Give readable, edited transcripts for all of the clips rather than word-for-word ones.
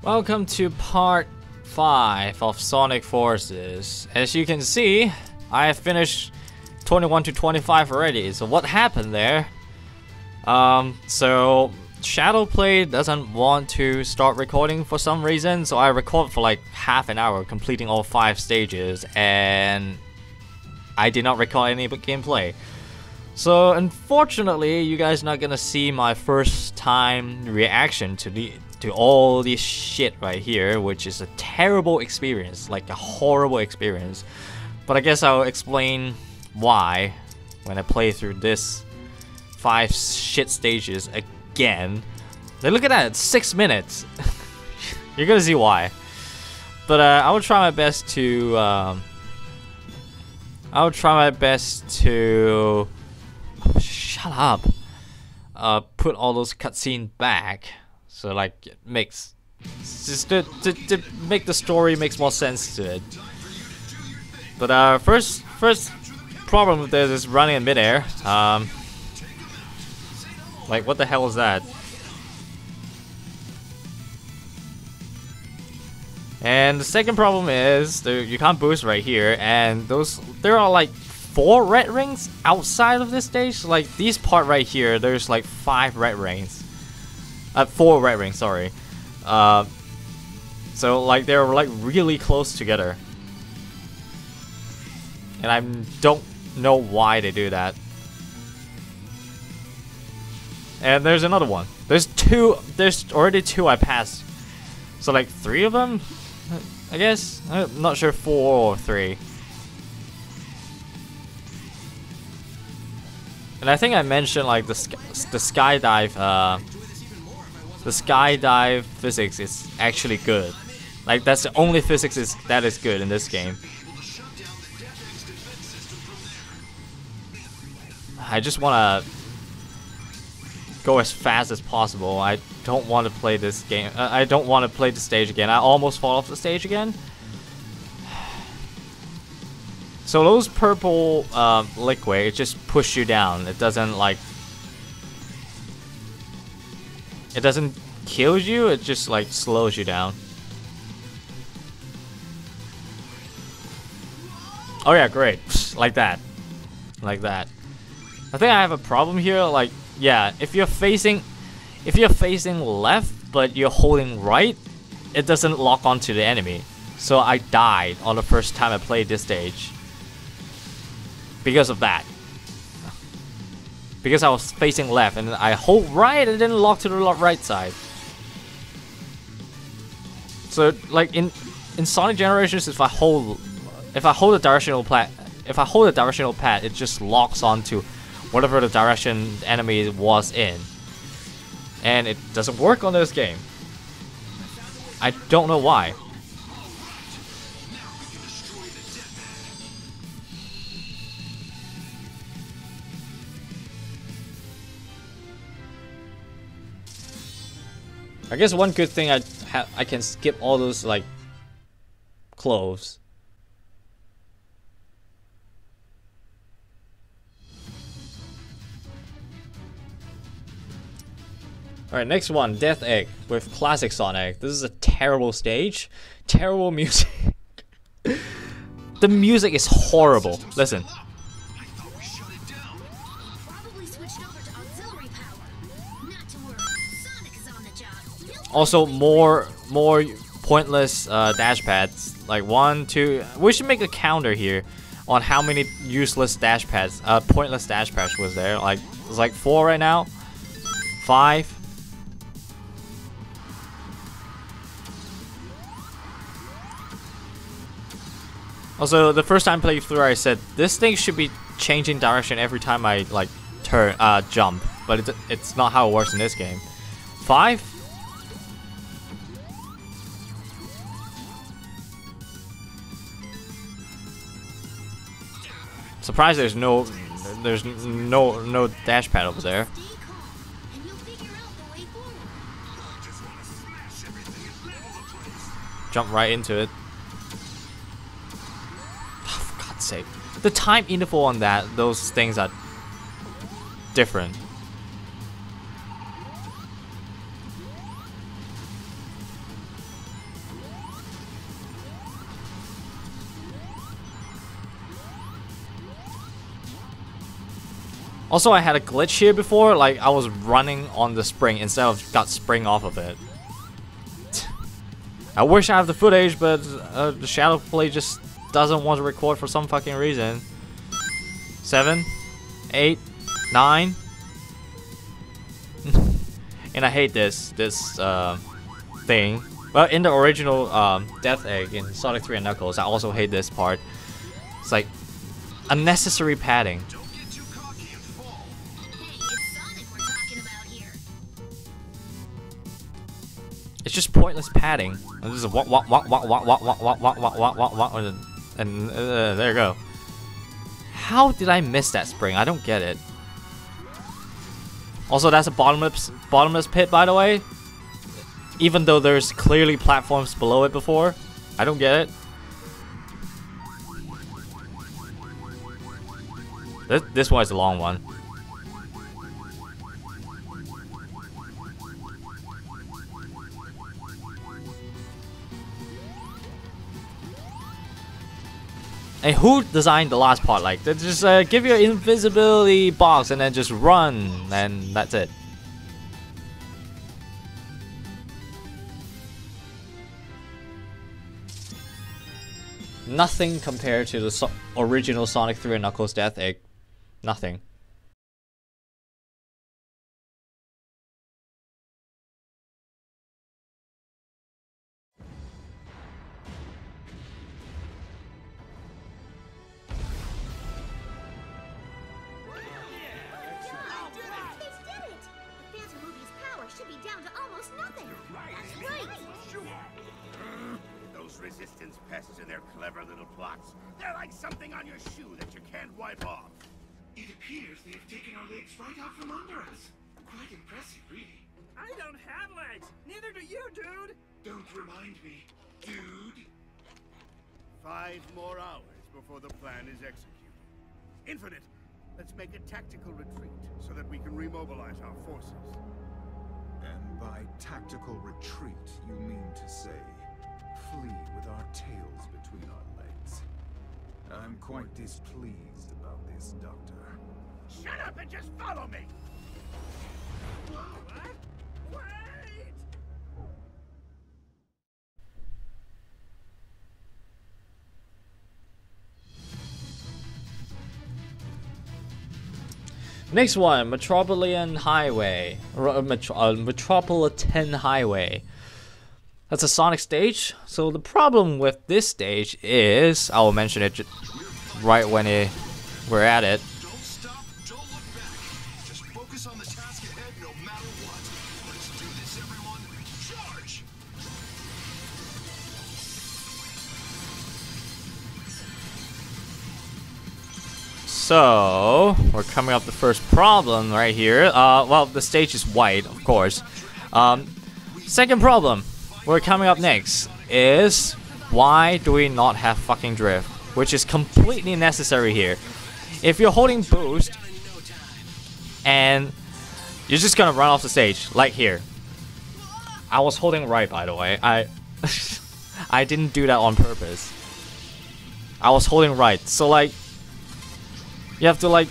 Welcome to part 5 of Sonic Forces. As you can see, I have finished 21 to 25 already. So what happened there? So Shadowplay doesn't want to start recording for some reason, so I record for like half an hour, completing all 5 stages, and I did not record any gameplay. So unfortunately, you guys are not gonna see my first time reaction to all this shit right here, which is a terrible experience, like a horrible experience. But I guess I'll explain why when I play through this 5 shit stages again. Now look at that, it's 6 minutes. You're gonna see why. But I will try my best to shut up. Put all those cutscenes back, so like it makes just to make the story makes more sense to it. But first problem with this is running in midair. Like what the hell is that? And the second problem is you can't boost right here, and there are like 4 red rings outside of this stage. Like this part right here, there's like 5 red rings. 4 red rings, sorry. So like they're like really close together, and I don't know why they do that. And there's another one. There's already 2 I passed. So like 3 of them, I guess. I'm not sure, 4 or 3. And I think I mentioned like the skydive physics is actually good. Like that's the only physics that is good in this game. I just wanna go as fast as possible. I don't want to play this game. I don't want to play the stage again. I almost fall off the stage again. So those purple liquid, it just push you down. It doesn't like. It doesn't kill you. It just like slows you down. Oh yeah, great. Like that. Like that. I think I have a problem here. Like, yeah, if you're facing left but you're holding right, it doesn't lock onto the enemy. So I died on the first time I played this stage because of that. Because I was facing left and I hold right and then lock to the right side. So like in Sonic Generations, if I hold the directional pad, it just locks onto whatever the direction the enemy was in. And it doesn't work on this game. I don't know why. I guess one good thing I can skip all those like clothes. Alright, next one, Death Egg with Classic Sonic. This is a terrible stage. Terrible music. The music is horrible. Listen. Also, more pointless dash pads. Like 1, 2. We should make a counter here on how many useless dash pads, pointless dash pads was there. Like it's like 4 right now. 5. Also, the first time I played through, I said this thing should be changing direction every time I like jump, but it's not how it works in this game. 5. Surprised there's no dash pad over there. Jump right into it. Sake. The time interval on those things are different. Also, I had a glitch here before, like I was running on the spring instead of got spring off of it. I wish I have the footage, but the Shadow Play just doesn't want to record for some fucking reason. 7, 8, 9. And I hate this thing. Well, in the original Death Egg in Sonic 3 and Knuckles, I also hate this part. It's like unnecessary padding. It's just pointless padding. And this is what, and there you go. How did I miss that spring? I don't get it. Also, that's a bottomless pit, by the way. Even though there's clearly platforms below it before, I don't get it. This one is a long one. And who designed the last part? Like, they just give you an invisibility box and then just run, and that's it. Nothing compared to the original Sonic 3 and Knuckles Death Egg. Nothing. Resistance pests and their clever little plots. They're like something on your shoe that you can't wipe off. It appears they've taken our legs right out from under us. Quite impressive, really. I don't have legs. Neither do you, dude. Don't remind me, dude. 5 more hours before the plan is executed. Infinite, let's make a tactical retreat so that we can remobilize our forces. And by tactical retreat, you mean to say flee with our tails between our legs. I'm quite displeased about this, Doctor. Shut up and just follow me! What? Wait! Next one, Metropolitan Highway. Metropolitan Highway. That's a Sonic stage. So the problem with this stage is, I will mention it right when we're at it. Don't stop, don't look back. Just focus on the task ahead no matter what. Let's do this, everyone. Charge! So we're coming up the first problem right here. Well, the stage is white, of course. Second problem we're coming up next is, why do we not have fucking drift, which is completely necessary here. If you're holding boost and you're just gonna run off the stage, like here. I was holding right, by the way. I didn't do that on purpose. I was holding right, so like you have to like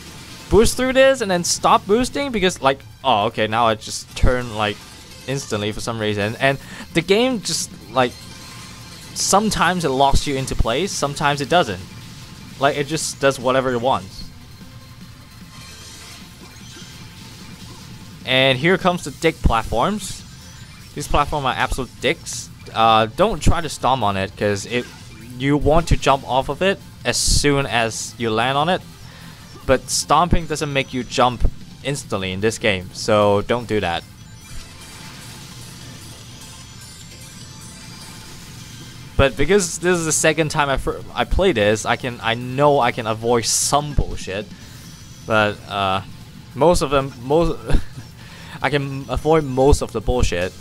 boost through this and then stop boosting because like, oh okay, now I just turn like instantly for some reason, and the game just like sometimes it locks you into place, sometimes it doesn't. Like it just does whatever it wants. And here comes the dick platforms. These platforms are absolute dicks. Don't try to stomp on it because you want to jump off of it as soon as you land on it, but stomping doesn't make you jump instantly in this game, so don't do that. But because this is the second time I play this, I know I can avoid some bullshit, but most I can avoid most of the bullshit.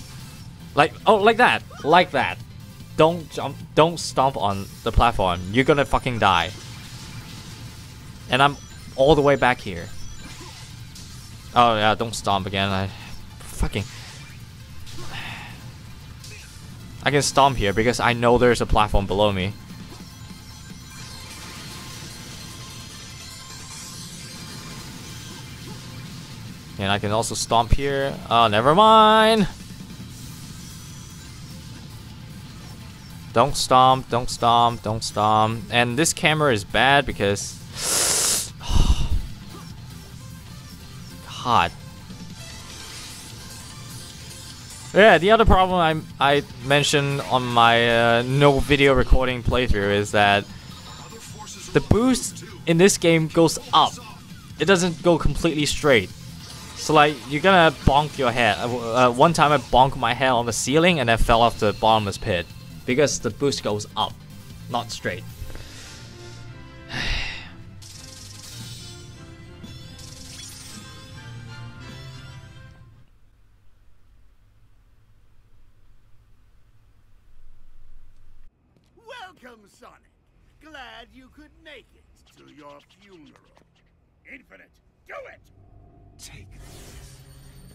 Like, oh, like that. Don't jump, don't stomp on the platform. You're gonna fucking die. And I'm all the way back here. Oh yeah, don't stomp again. I can stomp here because I know there's a platform below me. And I can also stomp here. Oh, never mind. Don't stomp, don't stomp, don't stomp. And this camera is bad because... God. Yeah, the other problem I mentioned on my no video recording playthrough is that the boost in this game goes up. It doesn't go completely straight. So like, you're gonna bonk your head. One time I bonked my head on the ceiling and then fell off the bottomless pit. Because the boost goes up, not straight. Welcome, Sonic. Glad you could make it to your funeral. Infinite, do it! Take this.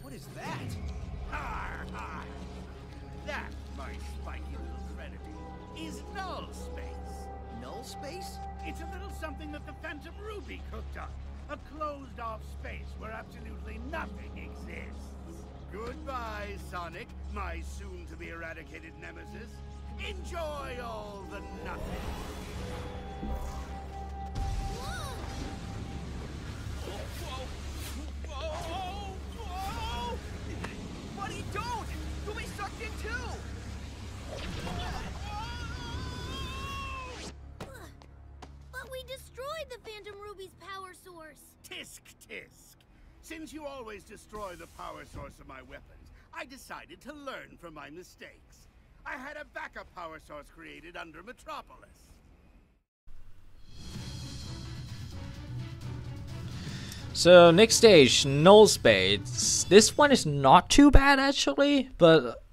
What is that? Har, har. That, my spiky little trinity, is Null space. Null space? It's a little something that the Phantom Ruby cooked up. A closed-off space where absolutely nothing exists. Goodbye, Sonic, my soon-to-be-eradicated nemesis. Enjoy all the nothing. Buddy, don't! You'll be sucked in too! But we destroyed the Phantom Ruby's power source. Tisk tisk. Since you always destroy the power source of my weapons, I decided to learn from my mistakes. I had a backup power source created under Metropolis. So next stage, Null Space. This one is not too bad actually, but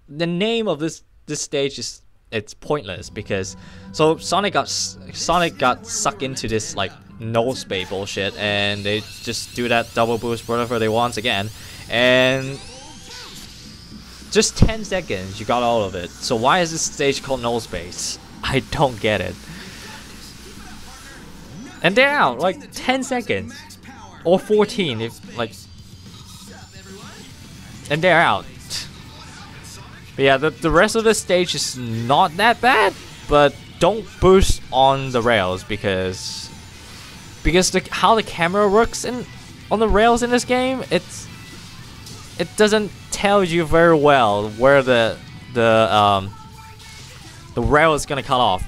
the name of this stage is it's pointless because Sonic got sucked into this like Null Space bullshit, and they just do that double boost whatever they want again, and just 10 seconds you got all of it. So why is this stage called Null Space? I don't get it. And they're out like 10 seconds. Or 14 if like, and they're out. But yeah, the rest of the stage is not that bad, but don't boost on the rails because how the camera works on the rails in this game, it doesn't tell you very well where the rail is gonna cut off.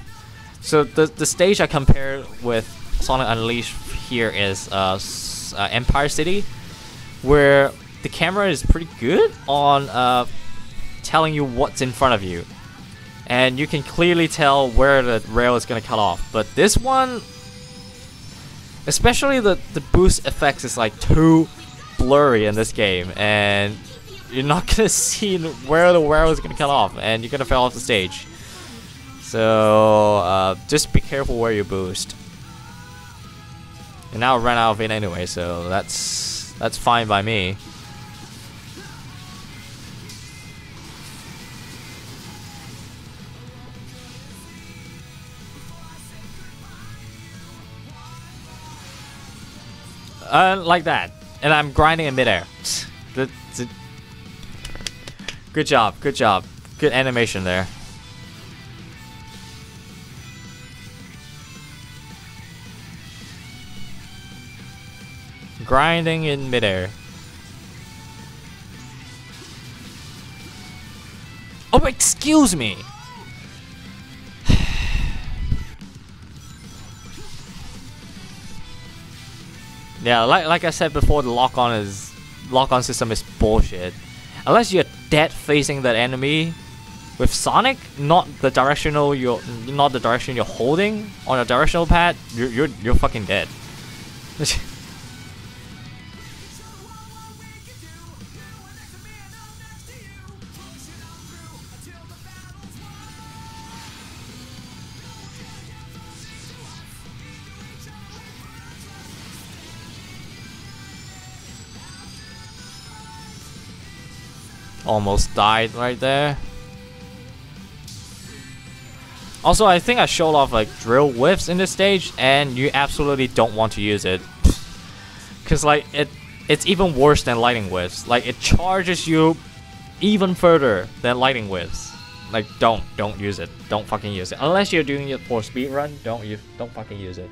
So the stage I compare with Sonic Unleashed here is Empire City, where the camera is pretty good on telling you what's in front of you, and you can clearly tell where the rail is gonna cut off. But this one, especially the boost effects, is like too blurry in this game, and you're not gonna see where the rail is gonna cut off, and you're gonna fall off the stage. So just be careful where you boost. And now I ran out of it anyway, so that's fine by me. Like that, and I'm grinding in midair. Good job, good job, good animation there. Grinding in midair. Oh, excuse me. Yeah, like I said before, the lock-on system is bullshit. Unless you're dead facing that enemy with Sonic, not the direction you're holding on a directional pad, you're fucking dead. Almost died right there. Also, I think I showed off like drill whiffs in this stage, and you absolutely don't want to use it, cause like it's even worse than lightning wisps. Like, it charges you even further than lightning wisps. Like, don't use it. Don't fucking use it. Unless you're doing it for speedrun, don't fucking use it.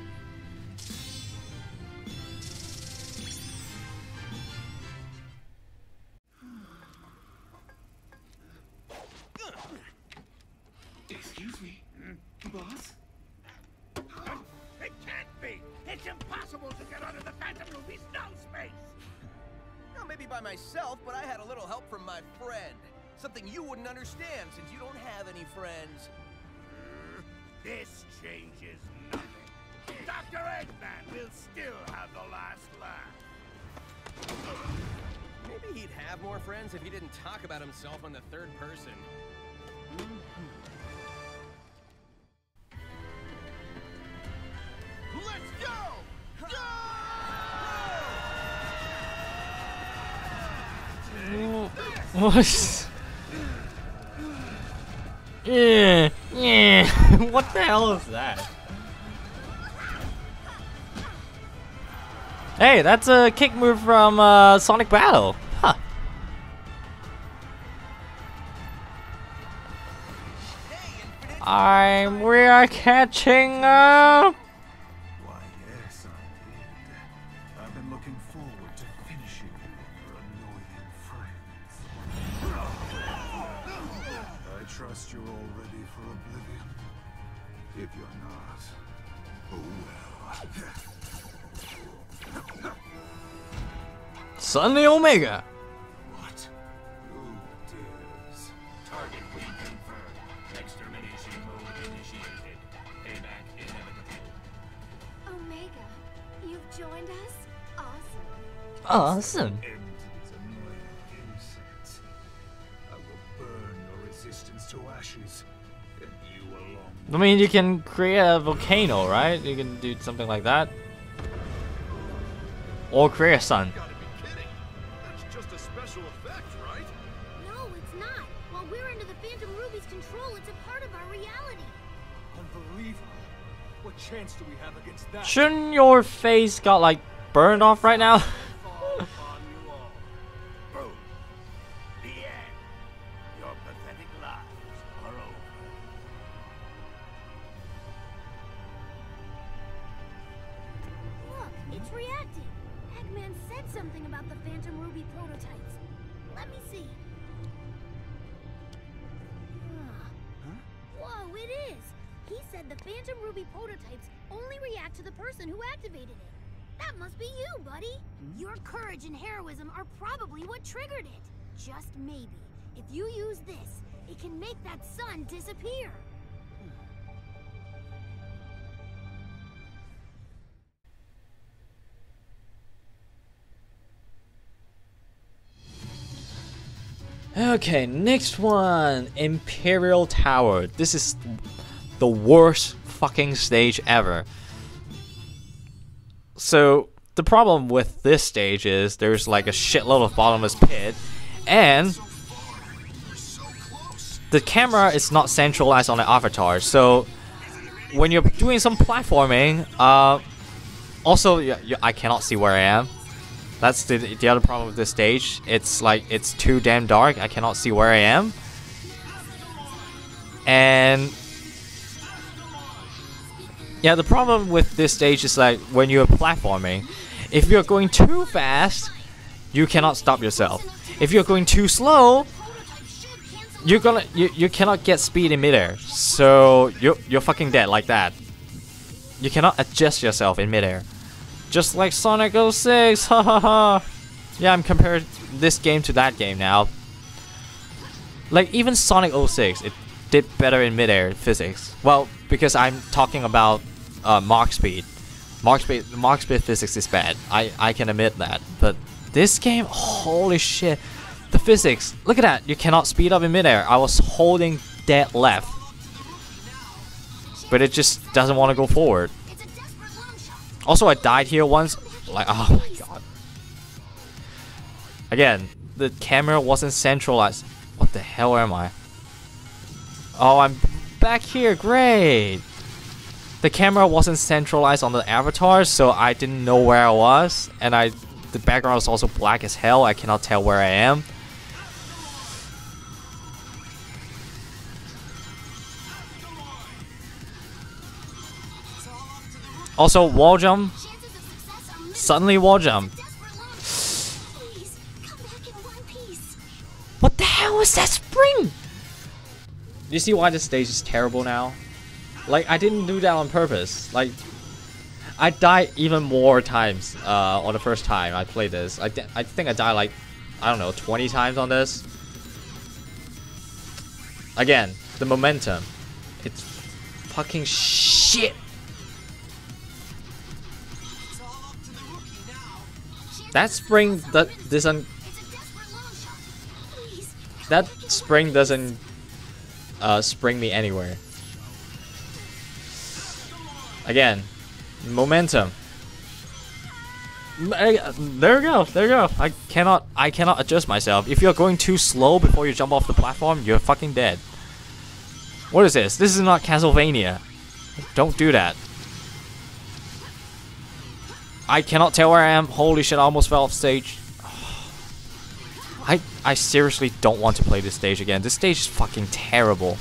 Excuse me, boss? It can't be! It's impossible to get out of the Phantom Ruby's null space! Well, maybe by myself, but I had a little help from my friend. Something you wouldn't understand since you don't have any friends. This changes nothing. Dr. Eggman will still have the last laugh. Maybe he'd have more friends if he didn't talk about himself in the third person. Let's go! What? Yeah. What the hell is that? Hey, that's a kick move from Sonic Battle. Huh. We are catching up. Why, yes, I did. I've been looking forward to finishing you, your annoying friends. I trust you're all ready for oblivion. If you're not, oh well. Suddenly Omega. What? Who dares? Target reconfirmed. Extermination mode initiated. Payback inevitable. Omega, you've joined us? Awesome. Awesome. End to this annoying insect. I will burn your resistance to ashes, and you along. I mean, you can create a volcano, right? You can do something like that. Or create a sun. Gotta be kidding. That's just a special effect, right? No, it's not. While we're under the Phantom Ruby's control, it's a part of our reality. Unbelievable. What chance do we have against that? Shouldn't your face got like burned off right now? Fall upon you all. Boom. The end. Your pathetic lives are over. Look, it's reacting. Eggman said something about the Phantom Ruby prototypes. Let me see. Whoa, it is! He said the Phantom Ruby prototypes only react to the person who activated it. That must be you, buddy! Your courage and heroism are probably what triggered it. Just maybe, if you use this, it can make that sun disappear. Okay, next one. Imperial Tower. This is the worst fucking stage ever. So, the problem with this stage is there's like a shitload of bottomless pit, and the camera is not centralized on the avatar. So, when you're doing some platforming, also, I cannot see where I am. That's the other problem with this stage. It's like, it's too damn dark. I cannot see where I am. And yeah, the problem with this stage is like when you're platforming, if you're going too fast, you cannot stop yourself. If you're going too slow, you cannot get speed in midair. So you're fucking dead like that. You cannot adjust yourself in midair. Just like Sonic 06, ha ha ha. Yeah, I'm comparing this game to that game now. Like even Sonic 06, it did better in midair physics. Well, because I'm talking about Mach speed. Mach speed physics is bad. I can admit that. But this game, holy shit. The physics, look at that. You cannot speed up in midair. I was holding dead left. But it just doesn't want to go forward. Also, I died here once. Like, oh my god. Again, the camera wasn't centralized. What the hell am I? Oh, I'm back here. Great. The camera wasn't centralized on the avatar, so I didn't know where I was, and I The background is also black as hell. I cannot tell where I am. Also, wall jump. Suddenly wall jump. What the hell is that spring? You see why this stage is terrible now? Like, I didn't do that on purpose. Like, I died even more times on the first time I played this. I think I died like, I don't know, 20 times on this. Again, the momentum. It's fucking shit. That spring doesn't. That spring doesn't spring me anywhere. Again, momentum. There we go. There we go. I cannot adjust myself. If you're going too slow before you jump off the platform, you're fucking dead. What is this? This is not Castlevania. Don't do that. I cannot tell where I am. Holy shit, I almost fell off stage. I seriously don't want to play this stage again. This stage is fucking terrible.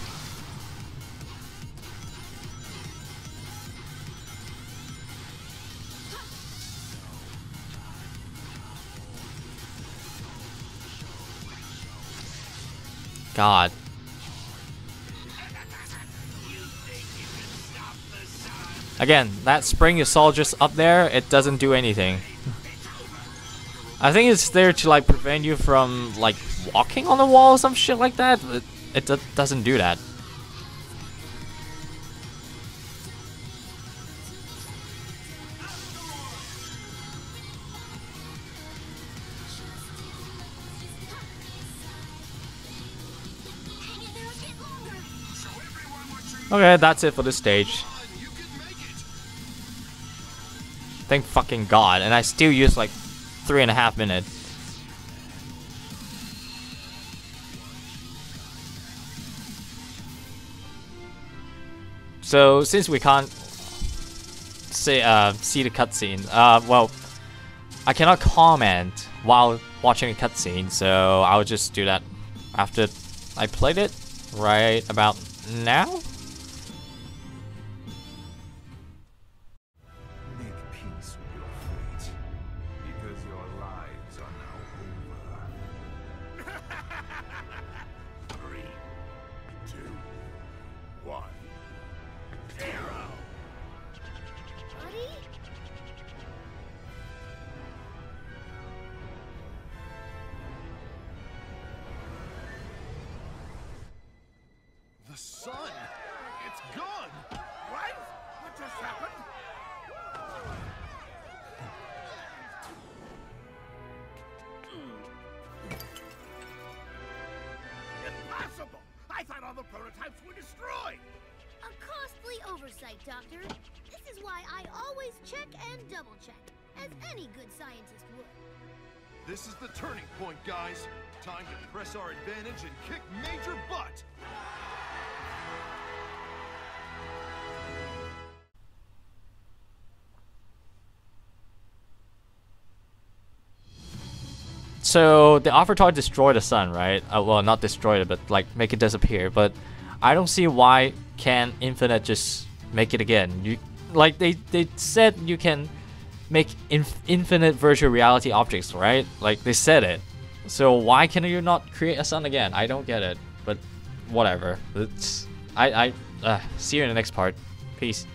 God. Again, that spring is all just up there. It doesn't do anything. I think it's there to like prevent you from like walking on the wall or some shit like that. It doesn't do that. Okay, that's it for this stage. Thank fucking God, and I still use like 3.5 minutes. So since we can't see the cutscene, well, I cannot comment while watching a cutscene, so I'll just do that after I played it right about now. The sun! It's gone! What? What just happened? Impossible! I thought all the prototypes were destroyed! A costly oversight, Doctor. This is why I always check and double check, as any good scientist would. This is the turning point, guys. Time to press our advantage and kick major butt! So the Avatar destroyed the sun, right? Well, not destroyed it, but like make it disappear. But I don't see why can Infinite just make it again. You like they said you can make infinite virtual reality objects, right? Like they said it. So why can you not create a sun again? I don't get it. But whatever. It's see you in the next part. Peace.